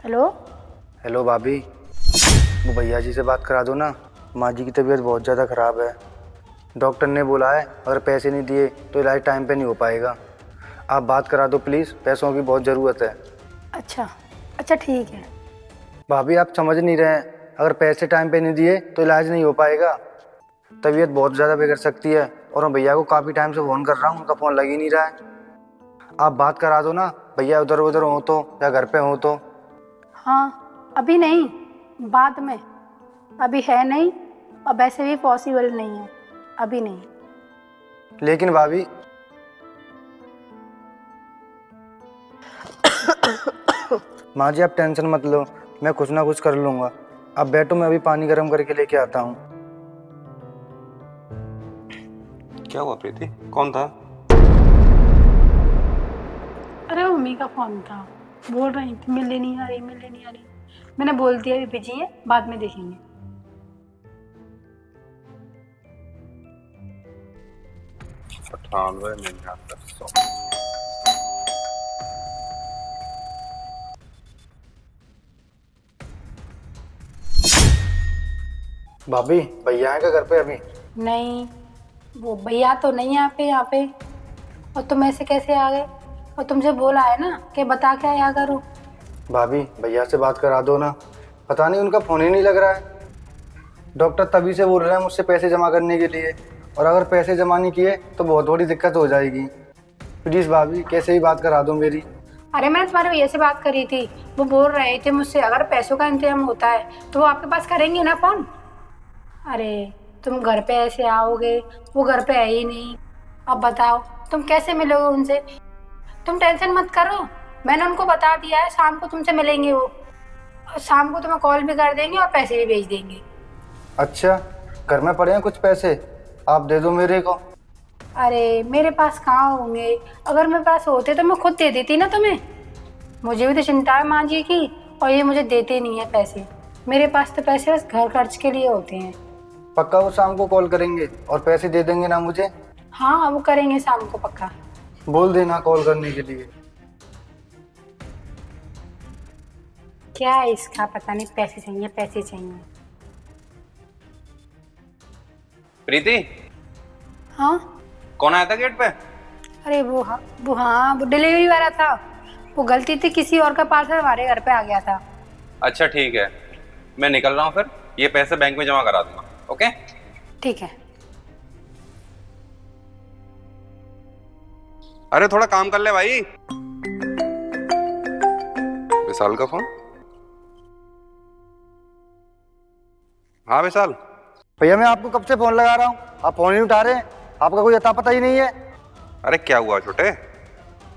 Hello. Hello भाभी, वो भैया जी से बात करा दो ना। माँ जी की तबीयत बहुत ज़्यादा ख़राब है। डॉक्टर ने बोला है अगर पैसे नहीं दिए तो इलाज टाइम पे नहीं हो पाएगा। आप बात करा दो प्लीज़, पैसों की बहुत ज़रूरत है। अच्छा अच्छा ठीक है। भाभी आप समझ नहीं रहे हैं, अगर पैसे टाइम पे नहीं दिए तो इलाज नहीं हो पाएगा। तबीयत बहुत ज़्यादा बिगड़ सकती है और मैं भैया को काफ़ी टाइम से फ़ोन कर रहा हूँ, उनका फ़ोन लग ही नहीं रहा है। आप बात करा दो ना, भैया उधर उधर हो तो या घर पे हो तो। हाँ अभी नहीं, बाद में। अभी है नहीं और वैसे भी पॉसिबल नहीं है, अभी नहीं। लेकिन भाभी माँ जी आप टेंशन मत लो, मैं कुछ ना कुछ कर लूँगा। अब बैठो, मैं अभी पानी गर्म करके लेके आता हूँ। क्या हुआ प्रीति? कौन था? अरे मम्मी का फोन था, बोल रही थी मिलने नहीं आ रही, मिलने नहीं आ रही। मैंने बोल दिया अभी बिजी है, बाद में देखेंगे। पठानवे नहीं आता 100। भाभी भैया है क्या घर पे अभी? नहीं, वो भैया तो नहीं है यहाँ पे। और तुम ऐसे कैसे आ गए? और तुमसे बोला है ना कि बता के आया करो। भाभी भैया से बात करा दो ना, पता नहीं उनका फ़ोन ही नहीं लग रहा है। डॉक्टर तभी से बोल रहे हैं मुझसे पैसे जमा करने के लिए, और अगर पैसे जमा नहीं किए तो बहुत बड़ी दिक्कत हो जाएगी। प्लीज़ भाभी कैसे ही बात करा दो मेरी। अरे मैंने तुम्हारे भैया से बात करी थी, वो बोल रहे थे मुझसे अगर पैसों का इंतजाम होता है तो वो आपके पास करेंगे ना फोन। अरे तुम घर पे ऐसे आओगे, वो घर पे है ही नहीं। अब बताओ तुम कैसे मिलोगे उनसे? तुम टेंशन मत करो, मैंने उनको बता दिया है शाम को तुमसे मिलेंगे वो। और शाम को तुम्हें कॉल भी कर देंगे और पैसे भी भेज देंगे। अच्छा, घर में पड़े हैं कुछ पैसे, आप दे दो मेरे को। अरे मेरे पास कहाँ होंगे, अगर मेरे पास होते तो मैं खुद दे देती ना तुम्हें। मुझे भी तो चिंता है माँ जी की, और ये मुझे देते नहीं है पैसे। मेरे पास तो पैसे बस घर खर्च के लिए होते हैं। पक्का वो शाम को कॉल करेंगे और पैसे दे देंगे ना मुझे? हाँ वो करेंगे शाम को पक्का। बोल देना कॉल करने के लिए। क्या है इसका, पता नहीं, पैसे चाहिए पैसे चाहिए। प्रीति, हाँ। कौन आया था गेट पे? अरे वो डिलीवरी वाला था। वो गलती थी, किसी और का पार्सल हमारे घर पे आ गया था। अच्छा ठीक है, मैं निकल रहा हूँ फिर। ये पैसे बैंक में जमा करा दूंगा। ओके ठीक है। अरे थोड़ा काम कर ले भाई। विशाल का फोन। हाँ विशाल। भैया मैं आपको कब से फ़ोन लगा रहा हूँ, आप फ़ोन ही नहीं उठा रहे हैं। आपका कोई अता पता ही नहीं है। अरे क्या हुआ छोटे?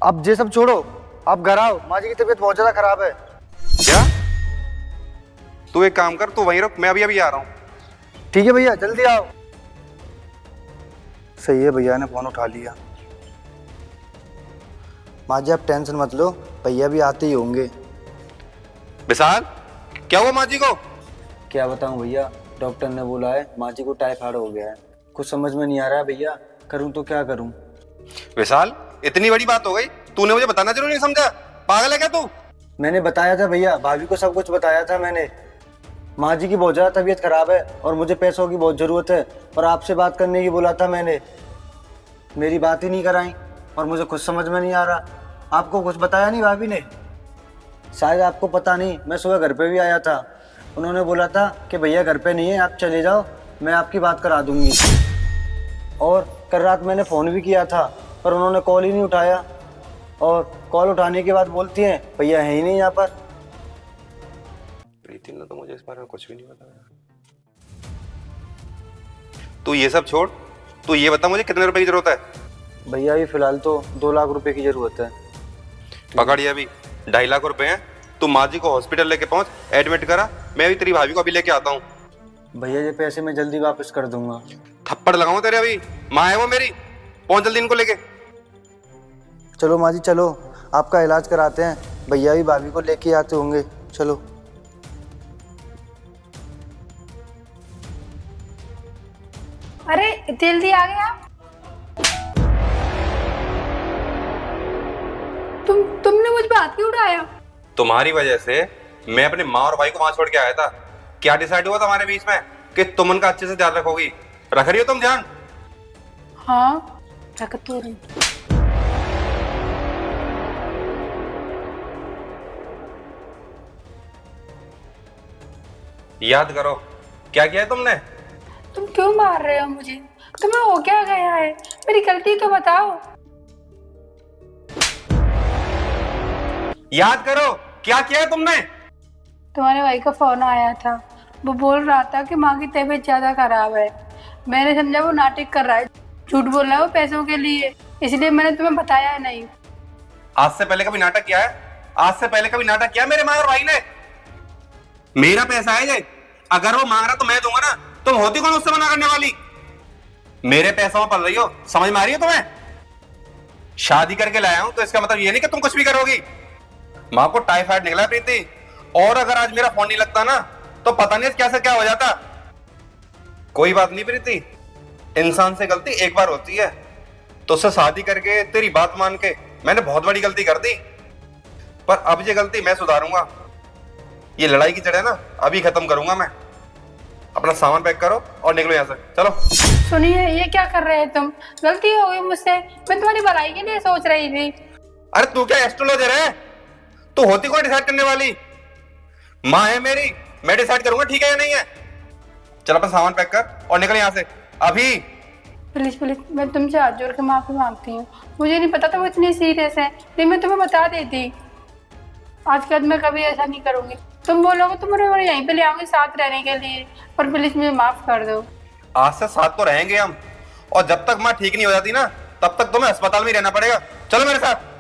अब ये सब छोड़ो, आप घर आओ, माँ जी की तबीयत बहुत ज़्यादा ख़राब है। क्या? तू एक काम कर, तू वहीं रुक, मैं अभी अभी आ रहा हूँ। ठीक है भैया, जल्दी आओ। सही है, भैया ने फ़ोन उठा लिया। माँ जी आप टेंशन मत लो, भैया भी आते ही होंगे। विशाल, क्या हुआ माँ जी को? क्या बताऊँ भैया, डॉक्टर ने बोला है माँ जी को टाइफाइड हो गया है। कुछ समझ में नहीं आ रहा है भैया, करूँ तो क्या करूँ। विशाल, इतनी बड़ी बात हो गई, तूने मुझे बताना जरूरी नहीं समझा? पागल है क्या तू? मैंने बताया था भैया, भाभी को सब कुछ बताया था मैंने। माँ जी की बहुत ज़्यादा तबीयत खराब है और मुझे पैसों की बहुत ज़रूरत है, और आपसे बात करने की बोला था मैंने। मेरी बात ही नहीं कराई और मुझे कुछ समझ में नहीं आ रहा। आपको कुछ बताया नहीं भाभी ने? शायद आपको पता नहीं, मैं सुबह घर पे भी आया था। उन्होंने बोला था कि भैया घर पे नहीं है, आप चले जाओ, मैं आपकी बात करा दूंगी। और कल रात मैंने फ़ोन भी किया था पर उन्होंने कॉल ही नहीं उठाया, और कॉल उठाने के बाद बोलती हैं भैया है ही नहीं यहाँ पर। प्रीति ने तो मुझे इस बारे में कुछ भी नहीं बताया। तू ये सब छोड़, तू ये बता मुझे कितने रुपए की जरूरत है? भैया अभी फ़िलहाल तो 2 लाख रुपए की ज़रूरत है। पकड़, ये अभी 2.5 लाख रुपए हैं। तू माँ जी को हॉस्पिटल लेके पहुंच, एडमिट करा। मैं भी तेरी भाभी को अभी लेके आता हूँ। भैया ये पैसे मैं जल्दी वापस कर दूंगा। थप्पड़ लगाऊं तेरे अभी? माँ है वो मेरी, पहुंच जल्दी इनको लेके। चलो माँ जी चलो, आपका इलाज कराते हैं। भैया भी भाभी को लेके आते होंगे, चलो। अरे जल्दी आ गए आप। तुमने मुझ पे हाथ क्यों उठाया? तुम्हारी वजह से मैं अपने माँ और भाई को वहां छोड़ के आया था। क्या डिसाइड हुआ था हमारे बीच में कि तुम उनका अच्छे से ध्यान रखोगी? रख रही हो तुम ध्यान? हाँ रख तो रही। याद करो क्या किया है तुमने। तुम क्यों मार रहे हो मुझे? तुम्हें हो क्या गया है? मेरी गलती तो बताओ। याद करो क्या किया है तुमने। तुम्हारे भाई का फोन आया था, वो बोल रहा था कि माँ की तबीयत ज्यादा खराब है। मैंने समझा वो नाटक कर रहा है, झूठ बोल रहा है वो पैसों के लिए, इसलिए मैंने तुम्हें बताया नहीं। आज से पहले कभी नाटक किया है? आज से पहले कभी नाटक किया मेरे माँ और भाई ने? मेरा पैसा है ये, अगर वो मांग रहा तो मैं दूंगा ना। तुम होती कौन उससे मना करने वाली? मेरे पैसों में पल रही हो, समझ में आ रही है तुम्हें? शादी करके लाया हूं तो इसका मतलब ये नहीं कि तुम कुछ भी करोगी। माँ को टाइफाइड निकला है प्रीति, और अगर आज मेरा फोन नहीं लगता ना तो पता नहीं क्या से क्या हो जाता। कोई बात नहीं प्रीति, इंसान से गलती एक बार होती है। तो उससे शादी करके तेरी बात मान के मैंने बहुत बड़ी गलती कर दी, पर अब ये गलती मैं सुधारूंगा। ये लड़ाई की जड़ है ना, अभी खत्म करूंगा मैं। अपना सामान पैक करो और निकलो यहाँ से, चलो। सुनिए, ये क्या कर रहे हैं तुम? गलती हो गई मुझसे, मैं तुम्हारी भलाई के लिए सोच रही थी। अरे तू क्या एस्ट्रोलॉजर है? तू होती कौन डिसाइड करने वाली? माँ है मेरी, मैं डिसाइड करूंगा ठीक है या नहीं है। चल अपना सामान पैक कर और निकल यहाँ से अभी। प्लीज प्लीज, मैं तुमसे हाथ जोड़ के माफी मांगती हूँ। मुझे नहीं पता था वो इतनी सीरियस है, नहीं मैं तुम्हें बता देती। आज के बाद मैं कभी ऐसा नहीं करूंगी। तुम बोलोगे तो मैं यहीं पे ले आऊंगी साथ रहने के लिए, पर प्लीज मुझे माफ कर दो। आज से साथ तो रहेंगे हम, और जब तक माँ ठीक नहीं हो जाती ना तब तक तुम्हें अस्पताल में ही रहना पड़ेगा। चलो मेरे साथ।